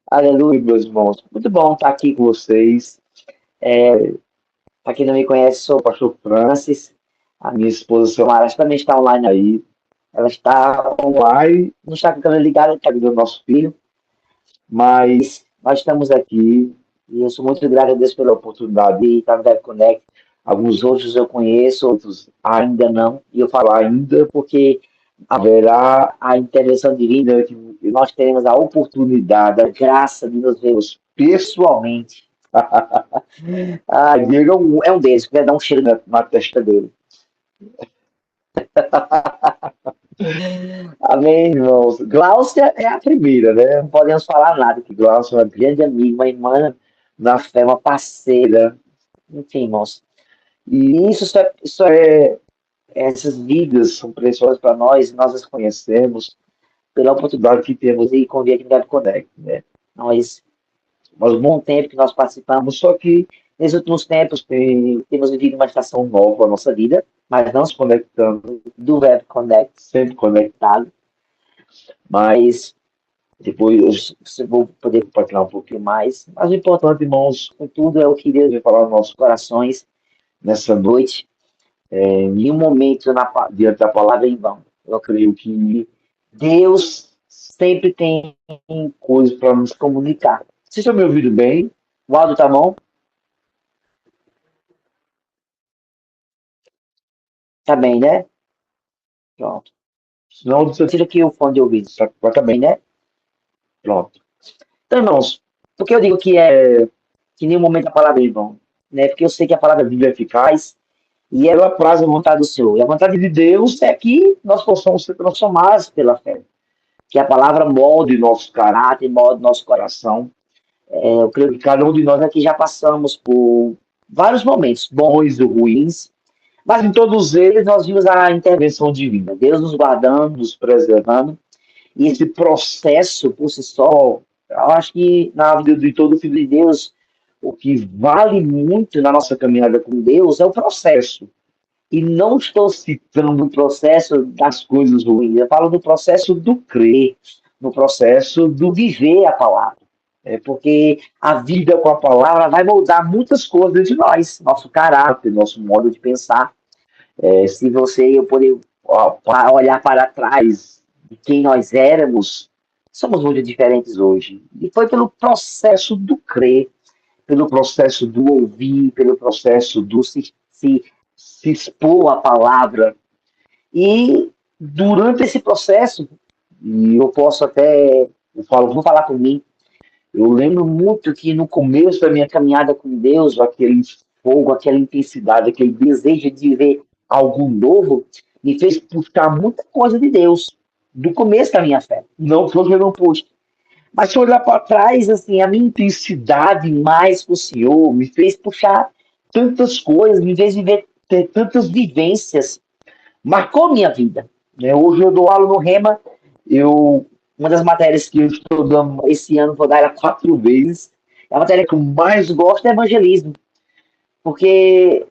Aleluia, meus irmãos. Muito bom estar aqui com vocês. Para quem não me conhece, sou o pastor Francis. A minha esposa, Silmara, também está online aí. Ela está online, não está com a câmera ligada, está vendo o nosso filho, mas nós estamos aqui e eu sou muito grato a Deus pela oportunidade de estar no Web Connect. Alguns outros eu conheço, outros ainda não. E eu falo ainda porque haverá a intervenção divina, que nós teremos a oportunidade, a graça de nos vermos pessoalmente. Ah, Diego é um deles, que vai dar um cheiro na testa dele. Amém, irmãos. Gláucia é a primeira, né? Não podemos falar nada, que Gláucia é uma grande amiga, uma irmã na fé, uma parceira. Enfim, irmãos. E essas vidas são preciosas para nós, nós as conhecemos pela oportunidade que temos de conviver aqui no Gato Connect, né? Nós Faz um bom tempo que nós participamos, só que nesses últimos tempos temos vivido uma estação nova na nossa vida, mas não se conectando do Web Connect, sempre conectado, mas depois eu vou poder compartilhar um pouquinho mais. Mas o importante, irmãos, contudo, é o que Deus vai falar nos nossos corações nessa noite. Nenhum momento diante da palavra é em vão. Eu creio que Deus sempre tem coisas para nos comunicar. Vocês estão me ouvindo bem? O áudio tá bom? Tá bem, né? Pronto. Senão você tira aqui o fone de ouvido. Tá bem, né? Pronto. Então, irmãos, por que eu digo que nenhum momento a palavra é em vão? Né? Porque eu sei que a palavra viva é eficaz e ela traz a vontade do Senhor. E a vontade de Deus é que nós possamos ser transformados pela fé. Que a palavra molde nosso caráter, molde nosso coração. Eu creio que cada um de nós aqui já passamos por vários momentos, bons e ruins, mas em todos eles nós vimos a intervenção divina, Deus nos guardando, nos preservando, e esse processo por si só, eu acho que na vida de todo filho de Deus, o que vale muito na nossa caminhada com Deus é o processo. E não estou citando o processo das coisas ruins, eu falo do processo do crer, no processo do viver a palavra. Porque a vida com a palavra vai moldar muitas coisas de nós, nosso caráter, nosso modo de pensar. Se você e eu poder olhar para trás de quem nós éramos, somos muito diferentes hoje. E foi pelo processo do crer, pelo processo do ouvir, pelo processo do se expor à palavra. E durante esse processo, e eu posso até, vou falar por mim, eu lembro muito que no começo da minha caminhada com Deus, aquele fogo, aquela intensidade, aquele desejo de ver algo novo, me fez buscar muita coisa de Deus, do começo da minha fé. Não que eu não pude. Mas se eu olhar para trás, assim, a minha intensidade mais com o Senhor me fez puxar tantas coisas, me fez ter tantas vivências, marcou minha vida. Né? Hoje eu dou aula no Rema, uma das matérias que eu estou dando esse ano, vou dar ela 4 vezes. A matéria que eu mais gosto é evangelismo, porque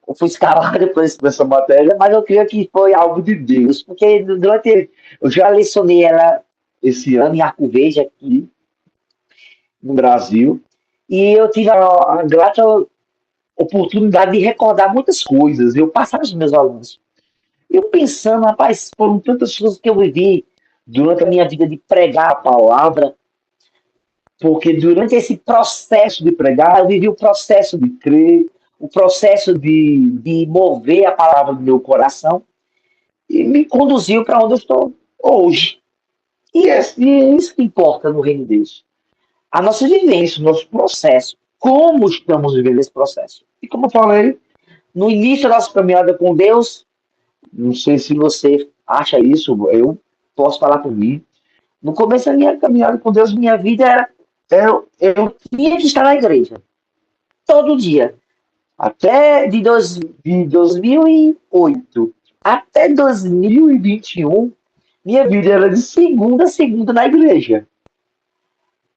eu fui escalado por essa matéria, mas eu creio que foi algo de Deus, porque eu já lecionei ela esse ano em Arco Verde, aqui no Brasil, e eu tive a grata oportunidade de recordar muitas coisas, eu passava aos meus alunos. Eu pensando, rapaz, foram tantas coisas que eu vivi durante a minha vida de pregar a palavra, porque durante esse processo de pregar, eu vivi o processo de crer, o processo de mover a palavra do meu coração e me conduziu para onde eu estou hoje. E é isso que importa no reino de Deus. A nossa vivência, o nosso processo. Como estamos vivendo esse processo? E como eu falei, no início da nossa caminhada com Deus, não sei se você acha isso, eu posso falar por mim. No começo da minha caminhada com Deus, minha vida era. Eu tinha que estar na igreja. Todo dia. De 2008 até 2021, minha vida era de segunda a segunda na igreja.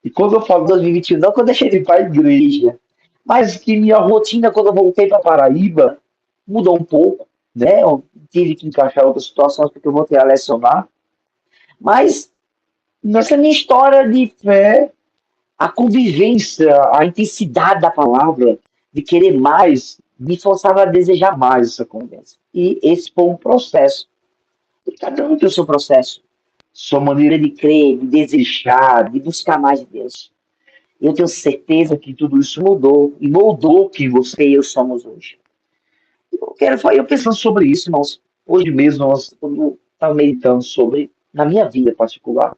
E quando eu falo 2021, não que eu deixei de ir para a igreja, mas que minha rotina, quando eu voltei para Paraíba, mudou um pouco. Né? Eu tive que encaixar outras situações porque eu voltei a lecionar. Mas Nessa minha história de fé, a convivência, a intensidade da palavra, de querer mais, me forçava a desejar mais essa conversa. E esse foi um processo. E cada um tem o seu processo, sua maneira de crer, de desejar, de buscar mais de Deus. Eu tenho certeza que tudo isso mudou e moldou quem você e eu somos hoje. Eu pensando sobre isso, irmãos. Hoje mesmo nós estamos meditando sobre, na minha vida particular,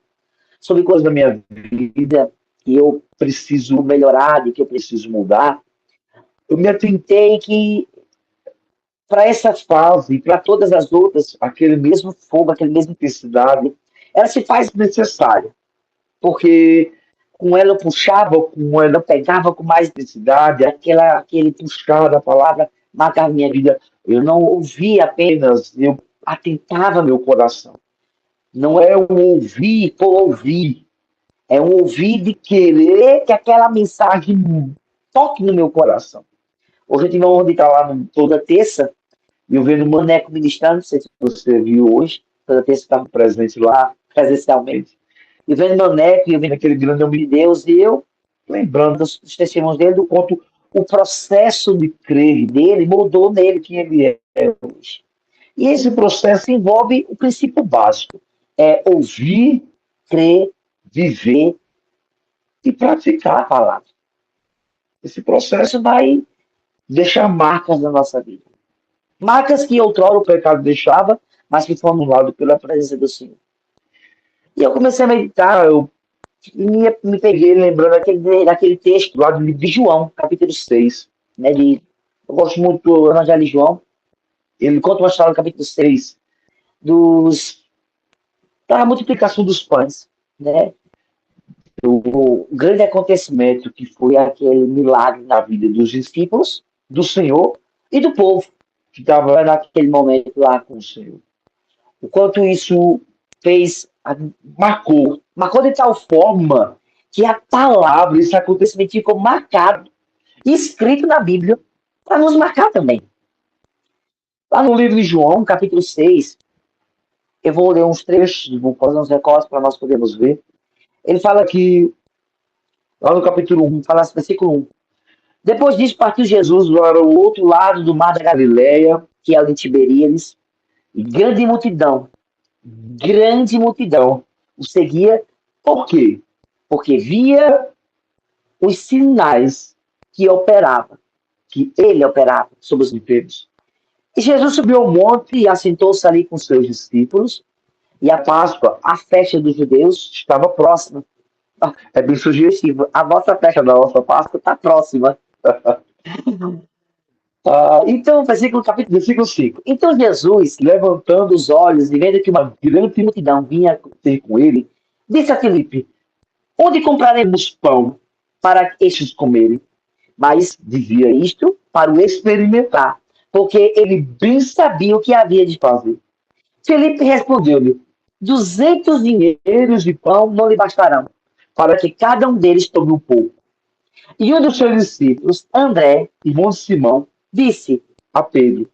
sobre coisas da minha vida que eu preciso melhorar, de que eu preciso mudar. Eu me atentei que para essa fase e para todas as outras, aquele mesmo fogo, aquela mesma intensidade, ela se faz necessária. Porque com ela eu puxava, com ela eu pegava com mais intensidade, aquele puxar da palavra marcava minha vida. Eu não ouvia apenas, eu atentava meu coração. Não é um ouvir por ouvir, é um ouvir de querer que aquela mensagem toque no meu coração. Hoje eu tive a honra de estar lá toda terça, e eu vendo o Maneco ministrando, não sei se você viu hoje, toda terça estava presente lá, presencialmente. E vendo Maneco, e eu vendo aquele grande homem de Deus, e eu lembrando dos testemunhos dele, do quanto o processo de crer dele mudou nele quem ele é hoje. E esse processo envolve o princípio básico, é ouvir, crer, viver e praticar a palavra. Esse processo vai deixar marcas na nossa vida. Marcas que outrora o pecado deixava, mas que foram anuladas pela presença do Senhor. E eu comecei a meditar, eu me peguei lembrando daquele texto lá do livro de João, capítulo 6. Né, eu gosto muito do Evangelho de João. Ele conta uma história no capítulo 6 da multiplicação dos pães. Né? O grande acontecimento que foi aquele milagre na vida dos discípulos, do Senhor e do povo que estava naquele momento lá com o Senhor. O quanto isso fez, marcou de tal forma que a palavra, esse acontecimento ficou marcado, escrito na Bíblia, para nos marcar também. Lá no livro de João, capítulo 6, eu vou ler uns trechos, vou fazer uns recortes para nós podermos ver. Ele fala que, lá no capítulo 1, fala assim, versículo 1. Depois disso, partiu Jesus para o outro lado do mar da Galileia, que é o de Tiberíades, e grande multidão o seguia. Por quê? Porque via os sinais que ele operava sobre os enfermos. E Jesus subiu ao monte e assentou-se ali com seus discípulos. E a Páscoa, a festa dos judeus, estava próxima. É bem sugestivo. A nossa festa da nossa Páscoa está próxima. Então, versículo 5. Então Jesus, levantando os olhos e vendo que uma grande multidão vinha ter com ele, disse a Filipe: onde compraremos pão para estes comerem? Mas dizia isto para o experimentar, porque ele bem sabia o que havia de fazer. Filipe respondeu-lhe: 200 dinheiros de pão não lhe bastarão, para que cada um deles tome um pouco. E um dos seus discípulos, André, irmão de Simão, disse a Pedro: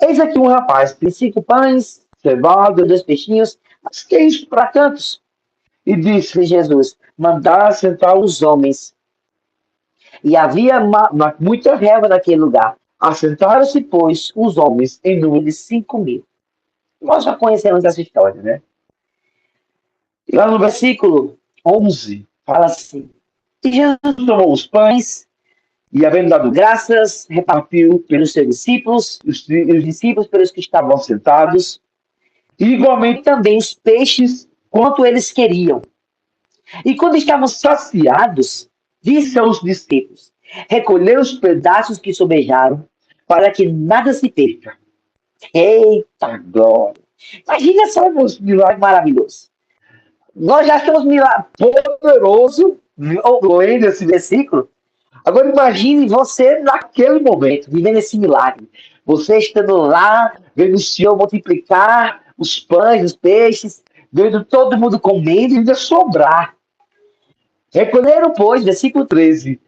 eis aqui um rapaz, tem 5 pães, cevada, 2 peixinhos, mas que é isso para tantos? E disse-lhe Jesus: mandar sentar os homens. E havia muita relva naquele lugar. Assentaram-se, pois, os homens em número de 5.000. Nós já conhecemos essa história, né? E lá no versículo 11, fala assim: e Jesus tomou os pães, e havendo dado graças, repartiu pelos seus discípulos, os discípulos pelos que estavam sentados, e igualmente também os peixes, quanto eles queriam. E quando estavam saciados, disse aos discípulos: recolher os pedaços que sobejaram, para que nada se perca. Eita glória! Imagina só um milagre maravilhoso. Nós já achamos milagre poderoso, lendo esse versículo. Agora imagine você naquele momento, vivendo esse milagre. Você estando lá, vendo o Senhor multiplicar os pães, os peixes, vendo todo mundo comendo e ainda sobrar. Recolheram, pois, versículo 13.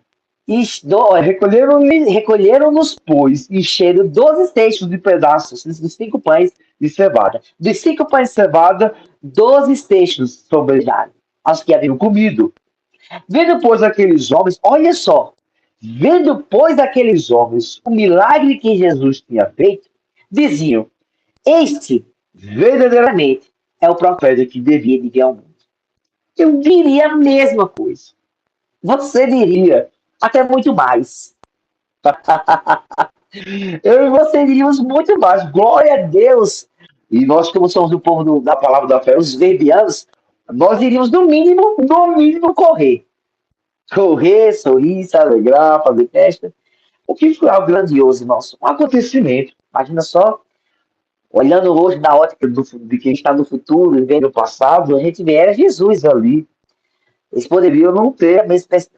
Recolheram-nos, pois, e encheram 12 cestos de pedaços dos 5 pães de cevada. Dos 5 pães de cevada, 12 cestos sobrejaram. as que haviam comido. Vendo, pois, aqueles homens, olha só, vendo, pois, aqueles homens o milagre que Jesus tinha feito, diziam: Este, verdadeiramente, é o profeta que devia de vir ao mundo. Eu diria a mesma coisa. Você diria até muito mais. Eu e você diríamos muito mais. Glória a Deus! E nós, como somos do povo da palavra da fé, os verbianos, nós iríamos, no mínimo, correr. Correr, sorrir, se alegrar, fazer festa. O que foi algo grandioso, nosso? Um acontecimento. Imagina só, olhando hoje na ótica de quem está no futuro e vendo o passado, a gente vê, era Jesus ali. Eles poderiam não ter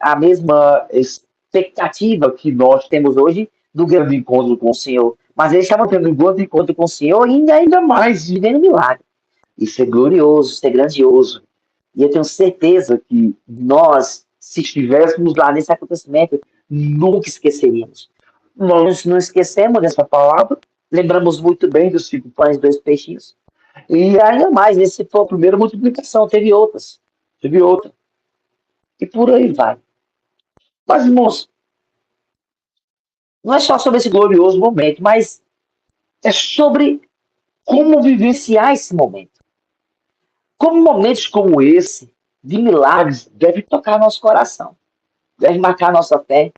a mesma expectativa que nós temos hoje do grande encontro com o Senhor. Mas eles estavam tendo um grande encontro com o Senhor e ainda mais, vivendo milagre. Isso é glorioso, isso é grandioso. E eu tenho certeza que nós, se estivéssemos lá nesse acontecimento, nunca esqueceríamos. Nós não esquecemos dessa palavra, lembramos muito bem dos 5 pães e 2 peixinhos. E ainda mais, esse foi a primeira multiplicação, teve outras. Teve outra. E por aí vai. Mas, irmãos, não é só sobre esse glorioso momento, mas é sobre como vivenciar esse momento. Como momentos como esse, de milagres, devem tocar nosso coração, devem marcar nossa fé,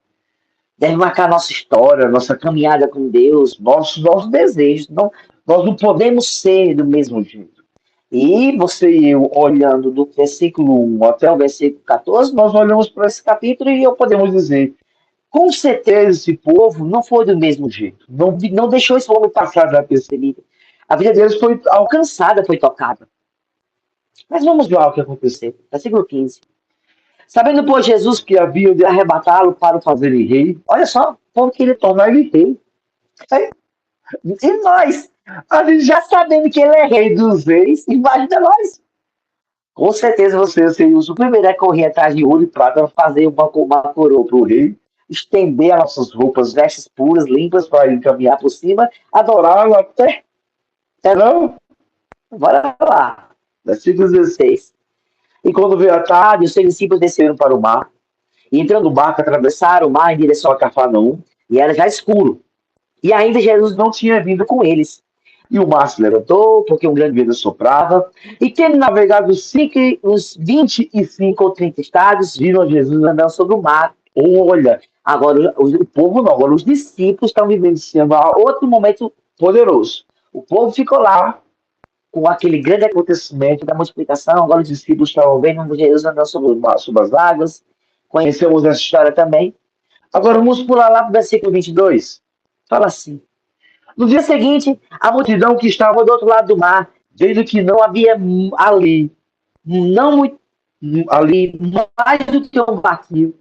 devem marcar nossa história, nossa caminhada com Deus, nossos desejos. Não, nós não podemos ser do mesmo jeito. E você e eu, olhando do versículo 1 até o versículo 14, nós olhamos para esse capítulo e podemos dizer: com certeza esse povo não foi do mesmo jeito. Não deixou esse povo passar desapercebido. A vida deles foi alcançada, foi tocada. Mas vamos ver o que aconteceu. Versículo 15. Sabendo, pois, Jesus que havia de arrebatá-lo para o fazerem rei, olha só, o povo queria tornar ele rei. E nós, a gente já sabendo que ele é rei dos reis, imagina nós. Com certeza você seria o primeiro a correr atrás de ouro e prata, fazer uma coroa para o rei, estender as nossas roupas, vestes puras, limpas, para ele caminhar por cima, adorá-lo até. Não? Bora lá. Versículo 16. E quando veio a tarde, os seus discípulos desceram para o mar, e entrando no barco, atravessaram o mar em direção a Cafarnaum, e era já escuro. E ainda Jesus não tinha vindo com eles. E o mar se levantou, porque um grande vento soprava, e tendo navegado uns 25 ou 30 estádios, viram Jesus andando sobre o mar. Olha, agora o povo não, agora os discípulos estão vivenciando outro momento poderoso. O povo ficou lá, com aquele grande acontecimento da multiplicação, agora os discípulos estavam vendo Jesus andando sobre as águas. Conhecemos essa história também. Agora vamos pular lá para o versículo 22. Fala assim: no dia seguinte, a multidão que estava do outro lado do mar, vendo que não havia ali, não muito, ali mais do que um barquinho,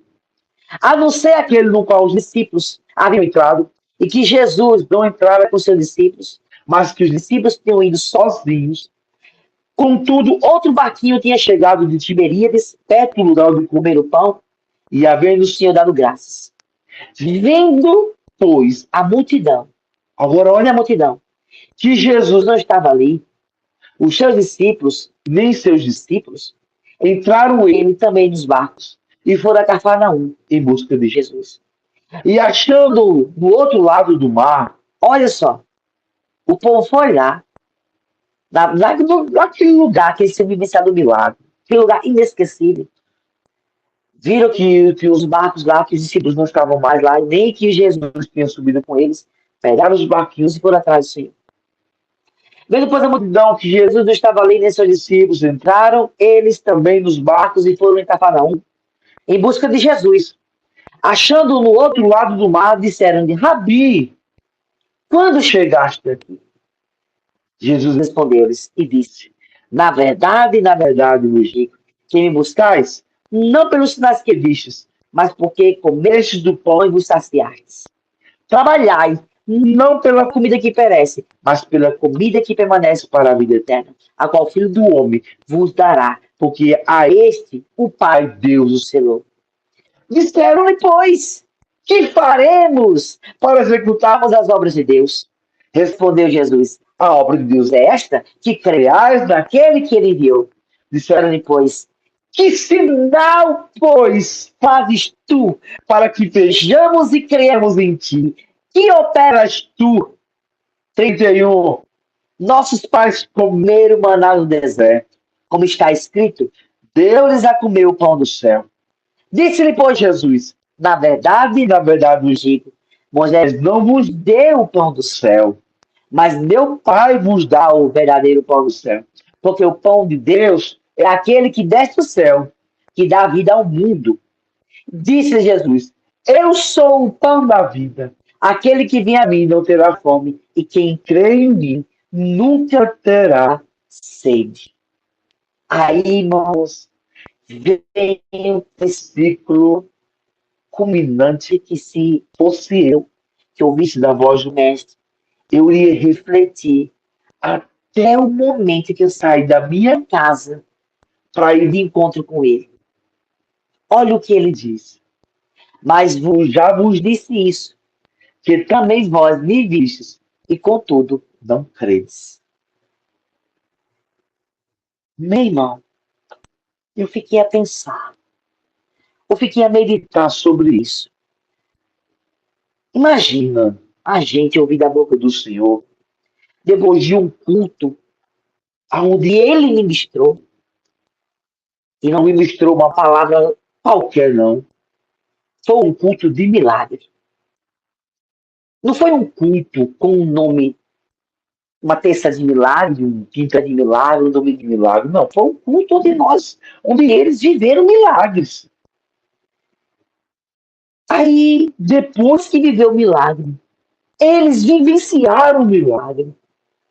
a não ser aquele no qual os discípulos haviam entrado, e que Jesus não entrara com seus discípulos, mas que os discípulos tinham ido sozinhos. Contudo, outro barquinho tinha chegado de Tiberíades, perto do lugar onde comer o pão, e havendo o Senhor dado graças. Vendo, pois, a multidão, agora olha a multidão, que Jesus não estava ali, os seus discípulos, nem seus discípulos, entraram ele também nos barcos e foram a Cafarnaum em busca de Jesus. E achando do outro lado do mar, olha só, o povo foi lá, naquele lugar que eles tinham vivenciado o milagre, aquele lugar inesquecível. Viram que os barcos lá, que os discípulos não estavam mais lá, nem que Jesus tinha subido com eles, pegaram os barquinhos e foram atrás do Senhor. Vendo, depois, a multidão que Jesus não estava ali, nem seus discípulos, entraram eles também nos barcos e foram em Cafarnaum, em busca de Jesus. Achando-o no outro lado do mar, disseram-lhe: Rabi, quando chegaste aqui? Jesus respondeu-lhes e disse: na verdade vos digo, que me buscais, não pelos sinais que vistes, mas porque comestes do pão e vos saciastes. Trabalhai, não pela comida que perece, mas pela comida que permanece para a vida eterna, a qual o Filho do Homem vos dará, porque a este o Pai Deus o selou. Disseram-lhe, pois, que faremos para executarmos as obras de Deus? Respondeu Jesus: a obra de Deus é esta, que creais naquele que ele enviou. Disseram-lhe, pois, Que sinal, pois, fazes tu para que vejamos e cremos em ti? Que operas tu? 31. Nossos pais comeram maná no deserto, como está escrito, Deus lhes a comer o pão do céu. Disse-lhe, pois, Jesus, na verdade vos digo, Moisés não vos deu o pão do céu, mas meu Pai vos dá o verdadeiro pão do céu. Porque o pão de Deus é aquele que desce do céu, que dá vida ao mundo. Disse Jesus, eu sou o pão da vida. Aquele que vem a mim não terá fome, e quem crê em mim nunca terá sede. Aí, irmãos, vem o versículo culminante que se fosse eu que ouvisse da voz do mestre, eu iria refletir até o momento que eu saí da minha casa para ir de encontro com ele. Olha o que ele diz. Mas já vos disse isso, que também vós me vistes, e contudo não credes. Meu irmão, eu fiquei a pensar, eu fiquei a meditar sobre isso. Imagina a gente ouvir da boca do Senhor, depois de um culto onde ele ministrou, e não ministrou uma palavra qualquer, não. Foi um culto de milagre. Não foi um culto com um nome, uma terça de milagre, um quinta de milagre, um domingo de milagre. Não, foi um culto onde eles viveram milagres. Aí, depois que viveu o milagre, eles vivenciaram o milagre,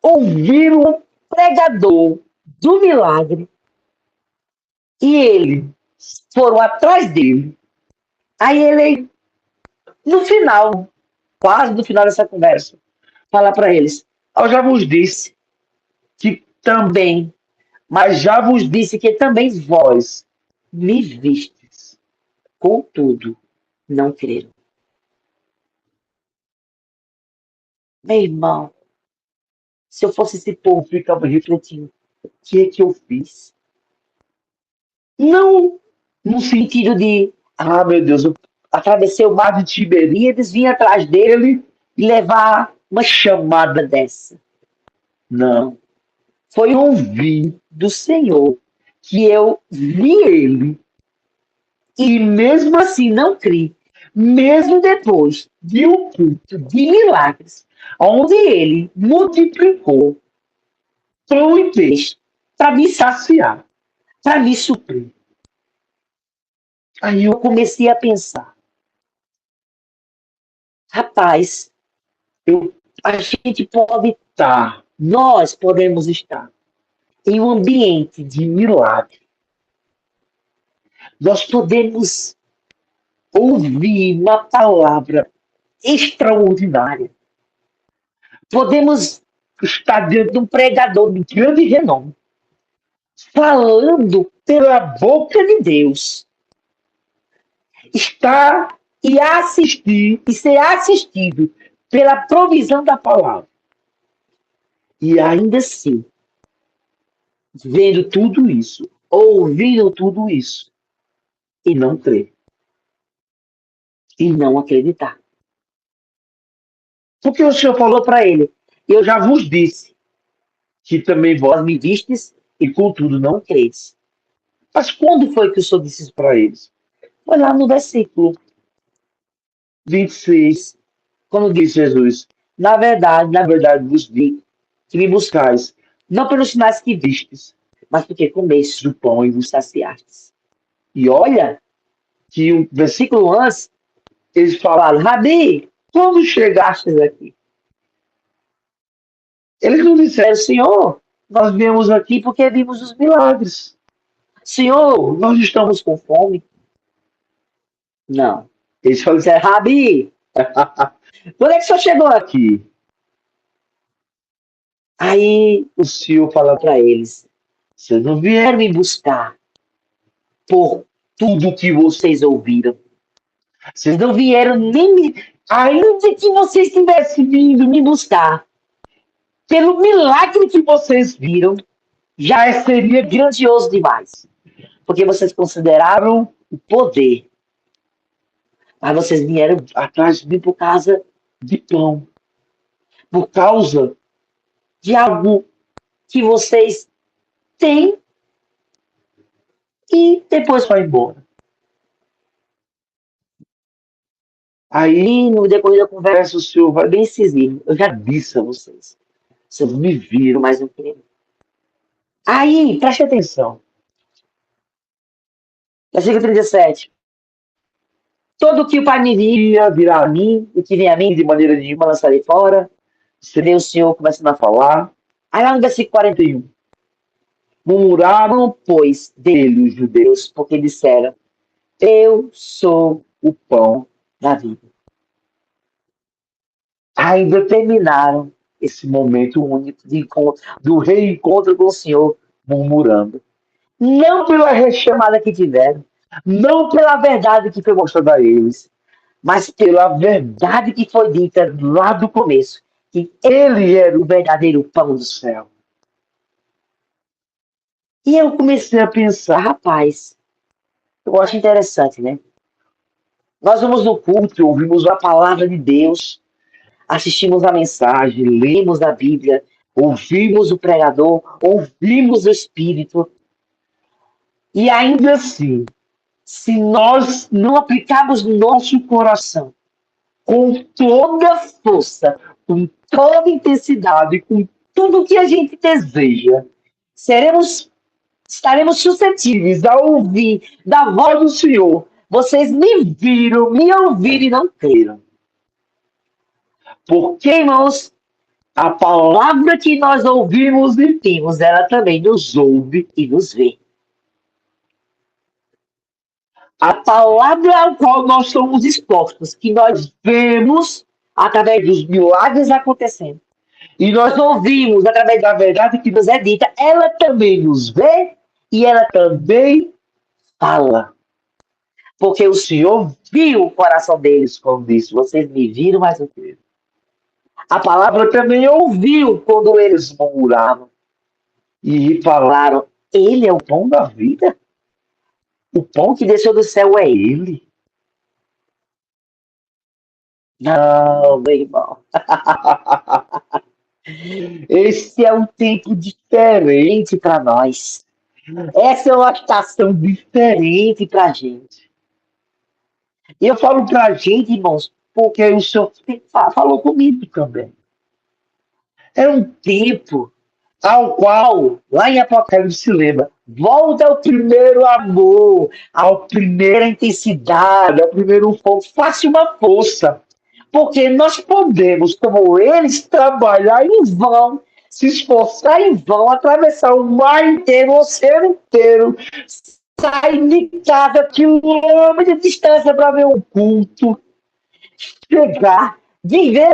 ouviram o pregador do milagre, e eles foram atrás dele. Aí ele, no final, quase no final dessa conversa, fala para eles, eu já vos disse que também, mas já vos disse que também vós me vistes, contudo, não creram. Meu irmão, se eu fosse esse povo, ficava refletindo, o que é que eu fiz? Não no sentido de, meu Deus, eu atravessei o mar de Tiberíades, vim atrás dele e levar uma chamada dessa. Não. Foi ouvir do Senhor que eu vi ele e mesmo assim não criei. Mesmo depois de um culto de milagres, onde ele multiplicou pão e peixe para me saciar, para me suprir. Aí eu comecei a pensar, rapaz, a gente pode estar, nós podemos estar em um ambiente de milagre. Nós podemos ouvir uma palavra extraordinária. Podemos estar diante de um pregador de grande renome, falando pela boca de Deus. Estar e assistir e ser assistido pela provisão da palavra. E ainda assim, vendo tudo isso, ouvindo tudo isso, e não crer. E não acreditar. Porque o Senhor falou para ele, eu já vos disse, que também vós me vistes, e contudo não credes. Mas quando foi que o Senhor disse isso para eles? Foi lá no versículo 26, quando diz Jesus, na verdade vos digo, que me buscais, não pelos sinais que vistes, mas porque comestes o pão e vos saciastes. E olha, que o versículo antes, eles falaram, Rabi, quando chegastes aqui? Eles não disseram, Senhor, nós viemos aqui porque vimos os milagres. Senhor, nós estamos com fome. Não. Eles falaram assim, Rabi, quando é que o senhor chegou aqui? Aí o Senhor fala para eles, vocês não vieram me buscar por tudo que vocês ouviram. Vocês não vieram nem me... Ainda que vocês tivessem vindo me buscar pelo milagre que vocês viram, já seria grandioso demais. porque vocês consideraram o poder, mas vocês vieram atrás de mim por causa de pão, por causa de algo que vocês têm e depois vai embora. Aí, no decorrer da conversa, o senhor vai bem incisivo. Eu já disse a vocês. Vocês me viram, mas não queriam. Aí, preste atenção. Versículo 37. Todo que o Pai me envia virá a mim, e que vem a mim de maneira nenhuma lançarei fora. Você vê o Senhor começando a falar. Aí lá no versículo 41. Murmuraram, pois, dele os judeus, porque disseram, eu sou o pão da vida. Ainda terminaram esse momento único de encontro, do reencontro com o Senhor, murmurando. Não pela rechamada que tiveram, não pela verdade que foi mostrada a eles, mas pela verdade que foi dita lá do começo, que ele era o verdadeiro pão do céu. E eu comecei a pensar, rapaz, eu acho interessante, né? Nós vamos no culto, ouvimos a palavra de Deus, assistimos a mensagem, lemos a Bíblia, ouvimos o pregador, ouvimos o Espírito, e ainda assim, se nós não aplicarmos no nosso coração com toda força, com toda intensidade, com tudo que a gente deseja, estaremos suscetíveis a ouvir da voz do Senhor. Vocês me viram, me ouviram e não creram. Porque, irmãos, a palavra que nós ouvimos e temos, ela também nos ouve e nos vê. A palavra ao qual nós somos expostos, que nós vemos através dos milagres acontecendo, e nós ouvimos através da verdade que nos é dita, ela também nos vê e ela também fala. Porque o Senhor viu o coração deles, como disse, vocês me viram, mas não creram. A palavra também ouviu quando eles murmuravam e falaram, ele é o pão da vida? O pão que desceu do céu é ele? Não, meu irmão. Esse é um tempo diferente para nós. Essa é uma estação diferente para a gente. E eu falo para a gente, irmãos, porque o Senhor falou comigo também. É um tempo ao qual, lá em Apocalipse se lembra, volta ao primeiro amor, à primeira intensidade, ao primeiro fogo. Faça uma força. Porque nós podemos, como eles, trabalhar em vão, se esforçar em vão, atravessar o mar inteiro, o oceano inteiro, sair de casa quilômetros de distância para ver um culto, chegar, viver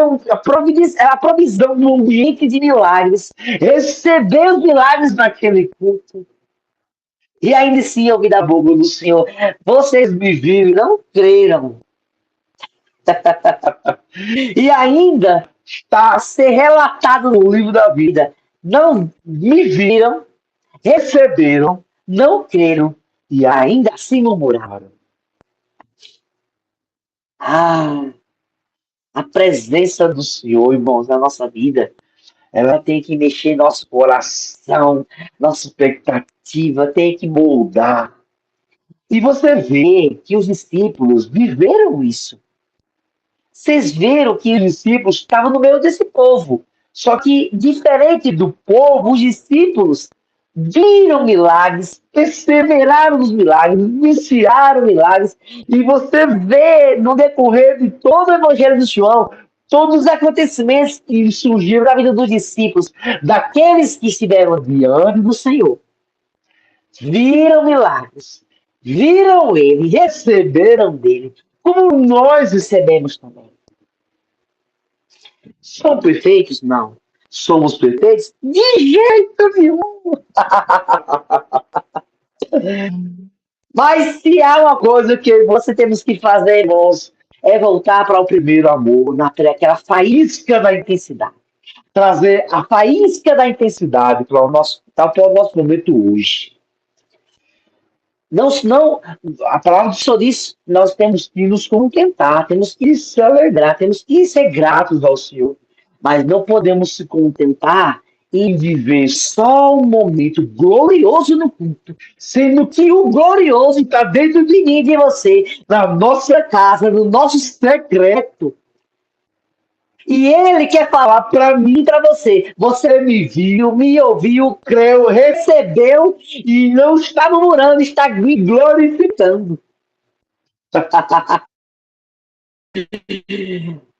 a provisão no ambiente de milagres, receber os milagres naquele culto. E ainda assim ouvir da boca do Senhor, vocês me viram e não creram. E ainda está a ser relatado no livro da vida. Não me viram, receberam, não creram e ainda assim murmuraram. Ah, a presença do Senhor, irmãos, na nossa vida, ela tem que mexer nosso coração, nossa expectativa, tem que moldar. E você vê que os discípulos viveram isso. Vocês viram que os discípulos estavam no meio desse povo. Só que, diferente do povo, os discípulos viram milagres, perseveraram nos milagres, iniciaram milagres. E você vê, no decorrer de todo o Evangelho do João, todos os acontecimentos que surgiram na vida dos discípulos, daqueles que estiveram diante do Senhor. Viram milagres, viram ele, receberam dele, como nós recebemos também. São perfeitos? Não. Somos perfeitos? De jeito nenhum. Mas se há uma coisa que você temos que fazer, irmãos, é voltar para o primeiro amor, naquela faísca da intensidade. Trazer a faísca da intensidade para o nosso momento hoje. Não, a palavra do Senhor diz, nós temos que nos contentar, temos que se alegrar, temos que ser gratos ao Senhor. Mas não podemos se contentar em viver só um momento glorioso no culto, sendo que o glorioso está dentro de mim e de você, na nossa casa, no nosso secreto. E ele quer falar para mim e para você. Você me viu, me ouviu, creu, recebeu e não está murmurando, está me glorificando.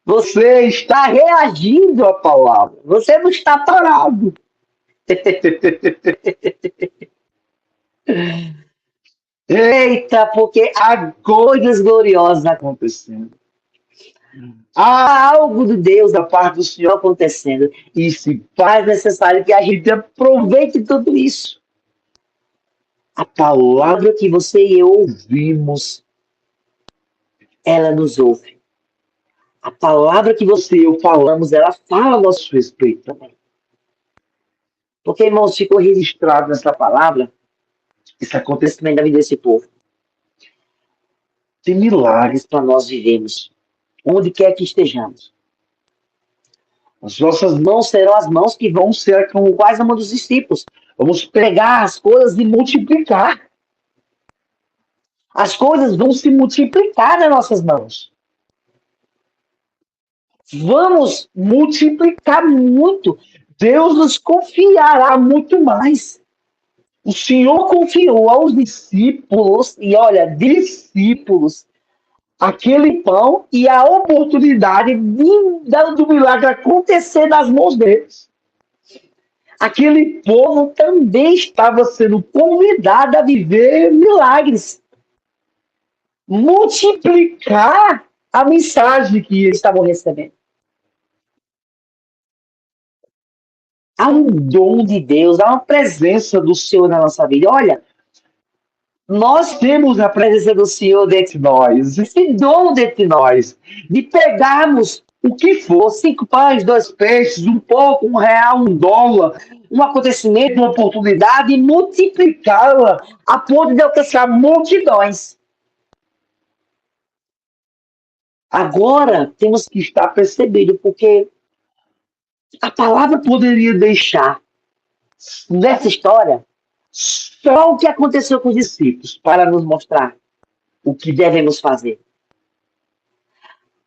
Você está reagindo à palavra. Você não está parado. Eita, porque há coisas gloriosas acontecendo. Há algo de Deus da parte do Senhor acontecendo. E se faz necessário que a gente aproveite tudo isso. A palavra que você e eu ouvimos, ela nos ouve. A palavra que você e eu falamos, ela fala a nosso respeito também. Porque, irmãos, ficou registrado nessa palavra esse acontecimento da vida desse povo. Tem milagres para nós vivemos, onde quer que estejamos. As nossas mãos serão as mãos que vão ser como quais a mão dos discípulos. Vamos pegar as coisas e multiplicar. As coisas vão se multiplicar nas nossas mãos. Vamos multiplicar muito. Deus nos confiará muito mais. O Senhor confiou aos discípulos, e olha, discípulos, aquele pão e a oportunidade do milagre acontecer nas mãos deles. Aquele povo também estava sendo convidado a viver milagres. Multiplicar a mensagem que eles estavam recebendo. Há um dom de Deus, há uma presença do Senhor na nossa vida. Olha, nós temos a presença do Senhor dentro de nós, esse dom dentro de nós, de pegarmos o que for, 5 pães, 2 peixes, um pouco, R$ 1, $1, um acontecimento, uma oportunidade, e multiplicá-la a ponto de alcançar multidões. Agora, temos que estar percebendo, porque a palavra poderia deixar nessa história só o que aconteceu com os discípulos para nos mostrar o que devemos fazer.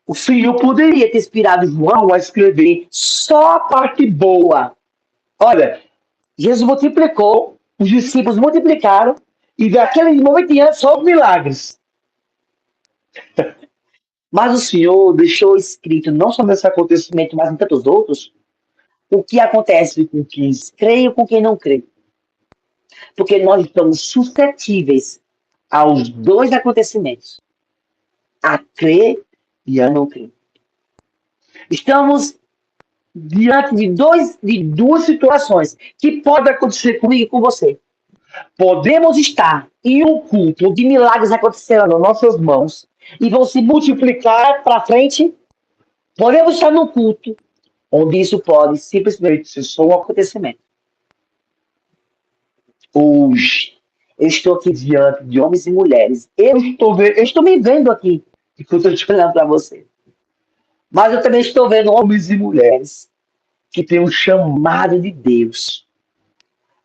O Senhor poderia ter inspirado João a escrever só a parte boa. Olha, Jesus multiplicou, os discípulos multiplicaram, e daquele momento em diante só os milagres. Mas o Senhor deixou escrito, não só nesse acontecimento, mas em tantos outros, o que acontece com quem crê e com quem não crê. Porque nós estamos suscetíveis aos 2 acontecimentos. A crer e a não crer. Estamos diante de 2 situações que podem acontecer comigo e com você. Podemos estar em um culto onde milagres aconteceram nas nossas mãos e vão se multiplicar para frente. Podemos estar num culto onde isso pode simplesmente ser só um acontecimento. Hoje, eu estou aqui diante de homens e mulheres. Eu estou me vendo aqui, enquanto eu estou olhando para você. Mas eu também estou vendo homens e mulheres que têm um chamado de Deus,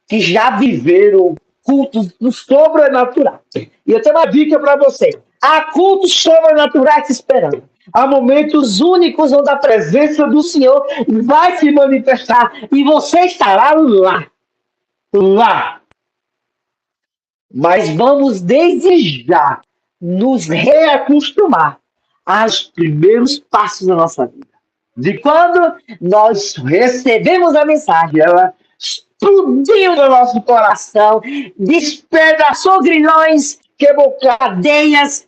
que já viveram cultos no sobrenatural. E eu tenho uma dica para você. Há cultos sobrenaturais te esperando. Há momentos únicos onde a presença do Senhor vai se manifestar e você estará lá. Lá. Mas vamos desde já nos reacostumar aos primeiros passos da nossa vida. De quando nós recebemos a mensagem, ela explodiu no nosso coração, despedaçou grilhões, quebrou cadeias,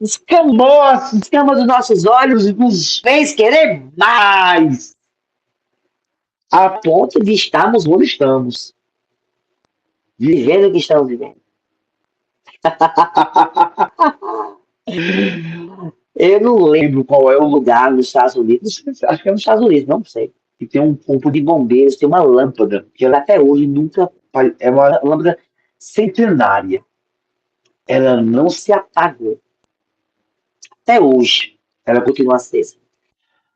escamou as escamas dos nossos olhos e nos fez querer mais. A ponto de estarmos onde estamos. Vivendo o que estamos vivendo. Eu não lembro qual é o lugar nos Estados Unidos. Acho que é nos Estados Unidos, não sei. Que tem um corpo de bombeiros, tem uma lâmpada, que ela até hoje nunca. É uma lâmpada centenária. Ela não se apagou. Até hoje, ela continua acesa.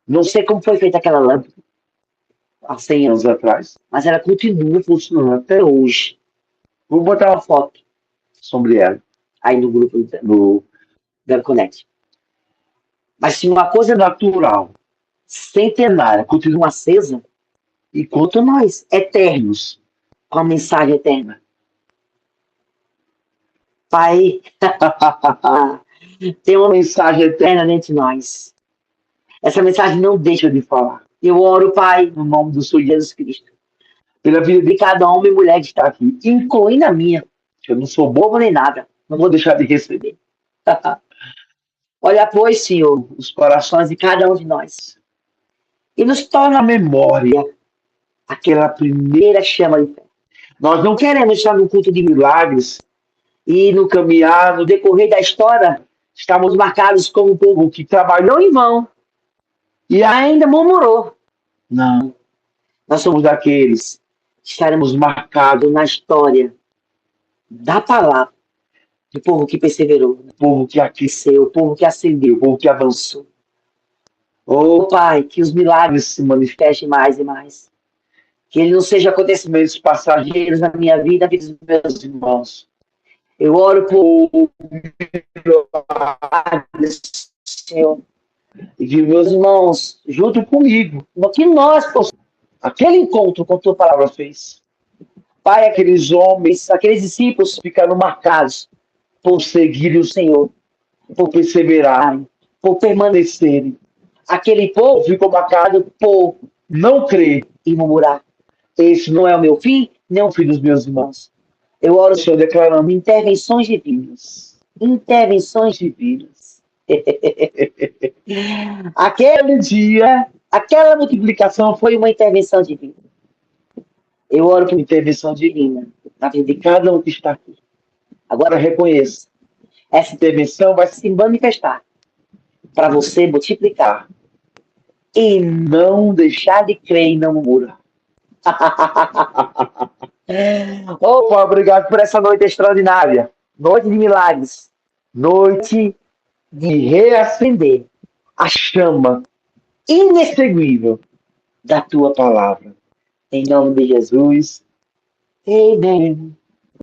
Não sei como foi feita aquela lâmpada há 100 anos atrás, mas ela continua funcionando até hoje. Vou botar uma foto sobre ela aí no grupo no Web Connect. Mas se uma coisa natural, centenária, continua acesa, enquanto nós, eternos, com a mensagem eterna. Pai, tem uma mensagem eterna dentro de nós. Essa mensagem não deixa de falar. Eu oro, Pai, no nome do Senhor Jesus Cristo, pela vida de cada homem e mulher que está aqui, incluindo a minha. Eu não sou bobo nem nada. Não vou deixar de receber. Olha, pois, Senhor, os corações de cada um de nós. E nos torna a memória aquela primeira chama de fé. Nós não queremos estar no culto de milagres e no caminhar, no decorrer da história, estamos marcados como um povo que trabalhou em vão e ainda murmurou. Não. Nós somos daqueles que estaremos marcados na história da palavra, do povo que perseverou, do povo que aqueceu, o povo que acendeu, o povo que avançou. Oh, Pai, que os milagres se manifestem mais e mais. Que ele não seja acontecimentos passageiros na minha vida, na vida dos meus irmãos. Eu oro por milagres, Senhor. E que meus irmãos, junto comigo, no que nós possamos, aquele encontro com a tua palavra fez. Pai, aqueles homens, aqueles discípulos ficaram marcados por seguirem o Senhor, por perseverarem, por permanecerem. Aquele povo ficou marcado por não crer e murmurar. Esse não é o meu fim, nem o fim dos meus irmãos. Eu oro, Senhor, declarando intervenções divinas. Intervenções divinas. Aquele dia, aquela multiplicação foi uma intervenção divina. Eu oro por intervenção divina na vida de cada um que está aqui. Agora reconheça. Essa intervenção vai se manifestar para você multiplicar e não deixar de crer e não murmurar. Opa, obrigado por essa noite extraordinária. Noite de milagres. Noite de reacender a chama inextinguível da tua palavra. Em nome de Jesus. Amém.